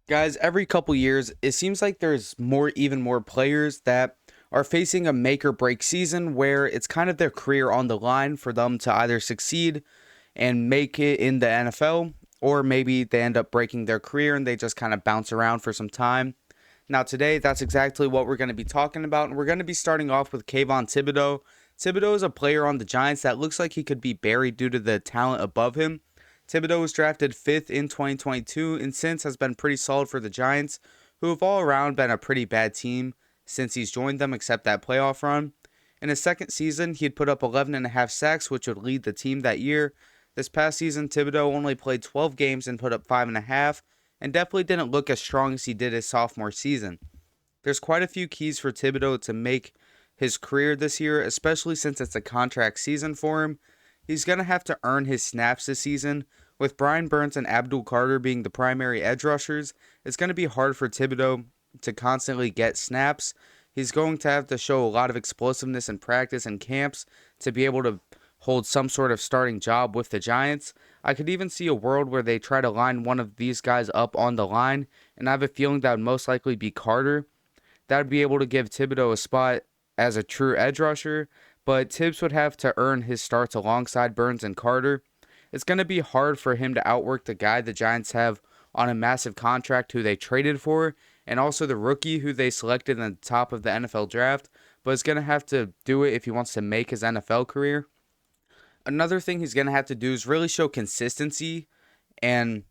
Guys, every couple years, it seems like there's even more players that are facing a make or break season where it's kind of their career on the line for them to either succeed and make it in the NFL, or maybe they end up breaking their career and they just kind of bounce around for some time. Now, today, that's exactly what we're going to be talking about, and we're going to be starting off with Kayvon Thibodeau. Thibodeau is a player on the Giants that looks like he could be buried due to the talent above him. Thibodeau was drafted 5th in 2022 and since has been pretty solid for the Giants, who have all around been a pretty bad team since he's joined them except that playoff run. In his second season, he had put up 11 and a half sacks, which would lead the team that year. This past season, Thibodeau only played 12 games and put up 5.5, and definitely didn't look as strong as he did his sophomore season. There's quite a few keys for Thibodeau to make his career this year, especially since it's a contract season for him. He's going to have to earn his snaps this season. With Brian Burns and Abdul Carter being the primary edge rushers, it's going to be hard for Thibodeau to constantly get snaps. He's going to have to show a lot of explosiveness in practice and camps to be able to hold some sort of starting job with the Giants. I could even see a world where they try to line one of these guys up on the line, and I have a feeling that would most likely be Carter. That would be able to give Thibodeau a spot as a true edge rusher, but Tibbs would have to earn his starts alongside Burns and Carter. It's going to be hard for him to outwork the guy the Giants have on a massive contract who they traded for, and also the rookie who they selected in the top of the NFL draft, but is going to have to do it if he wants to make his NFL career. Another thing he's going to have to do is really show consistency and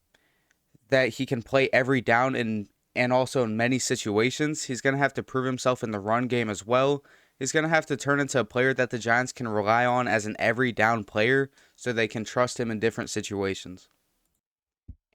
that he can play every down and also in many situations. He's going to have to prove himself in the run game as well. He's going to have to turn into a player that the Giants can rely on as an every down player so they can trust him in different situations.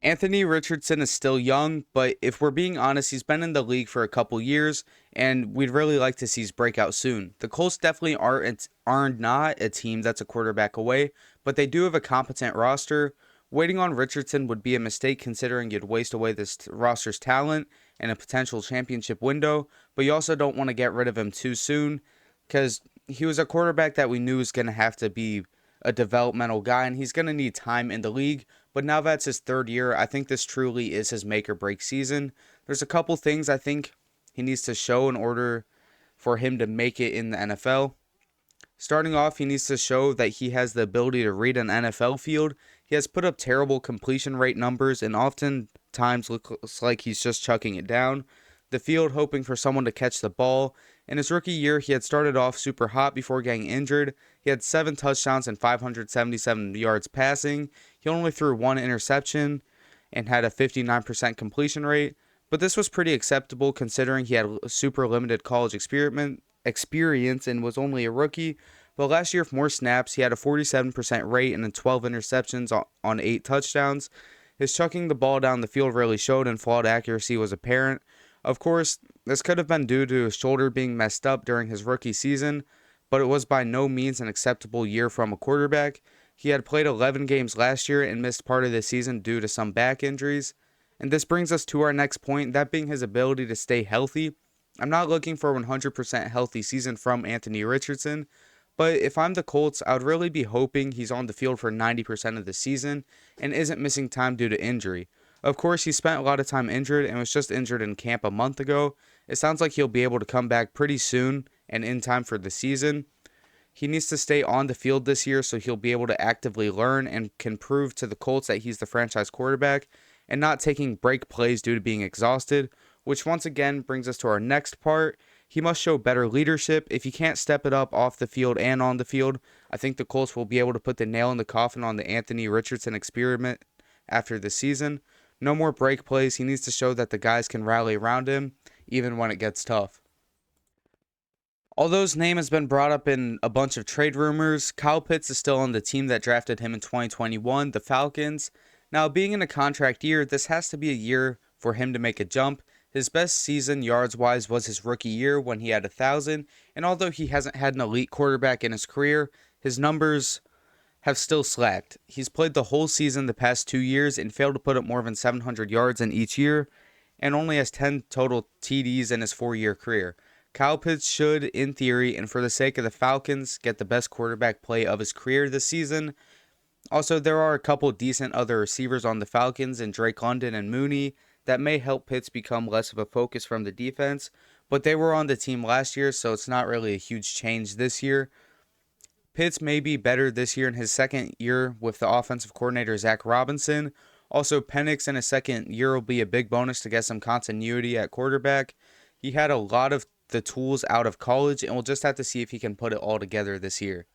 Anthony Richardson is still young, but if we're being honest, he's been in the league for a couple years, and we'd really like to see his breakout soon. The Colts definitely are not a team that's a quarterback away, but they do have a competent roster. Waiting on Richardson would be a mistake considering you'd waste away this roster's talent and a potential championship window, but you also don't want to get rid of him too soon because he was a quarterback that we knew was going to have to be a developmental guy and he's going to need time in the league. But now that's his third year, I think this truly is his make or break season. There's a couple things I think he needs to show in order for him to make it in the NFL. Starting off, he needs to show that he has the ability to read an NFL field. He has put up terrible completion rate numbers and oftentimes looks like he's just chucking it down the field, hoping for someone to catch the ball. In his rookie year, he had started off super hot before getting injured. He had 7 touchdowns and 577 yards passing. He only threw 1 interception and had a 59% completion rate, but this was pretty acceptable considering he had super limited college experience and was only a rookie. But last year, for more snaps, he had a 47% rate and 12 interceptions on 8 touchdowns. His chucking the ball down the field really showed, and flawed accuracy was apparent. Of course, this could have been due to his shoulder being messed up during his rookie season, but it was by no means an acceptable year from a quarterback. He had played 11 games last year and missed part of the season due to some back injuries. And this brings us to our next point, that being his ability to stay healthy. I'm not looking for a 100% healthy season from Anthony Richardson, but if I'm the Colts, I would really be hoping he's on the field for 90% of the season and isn't missing time due to injury. Of course, he spent a lot of time injured and was just injured in camp a month ago. It sounds like he'll be able to come back pretty soon and in time for the season. He needs to stay on the field this year so he'll be able to actively learn and can prove to the Colts that he's the franchise quarterback and not taking break plays due to being exhausted, which once again brings us to our next part. He must show better leadership. If he can't step it up off the field and on the field, I think the Colts will be able to put the nail in the coffin on the Anthony Richardson experiment after the season. No more break plays. He needs to show that the guys can rally around him, even when it gets tough. Although his name has been brought up in a bunch of trade rumors, Kyle Pitts is still on the team that drafted him in 2021, the Falcons. Now, being in a contract year, this has to be a year for him to make a jump. His best season yards-wise was his rookie year when he had 1,000, and although he hasn't had an elite quarterback in his career, his numbers have still slacked. He's played the whole season the past 2 years and failed to put up more than 700 yards in each year and only has 10 total TDs in his 4-year career. Kyle Pitts should, in theory, and for the sake of the Falcons, get the best quarterback play of his career this season. Also, there are a couple decent other receivers on the Falcons in Drake London and Mooney that may help Pitts become less of a focus from the defense, but they were on the team last year, so it's not really a huge change this year. Pitts may be better this year in his second year with the offensive coordinator Zach Robinson. Also, Penix in his second year will be a big bonus to get some continuity at quarterback. He had a lot of the tools out of college, and we'll just have to see if he can put it all together this year.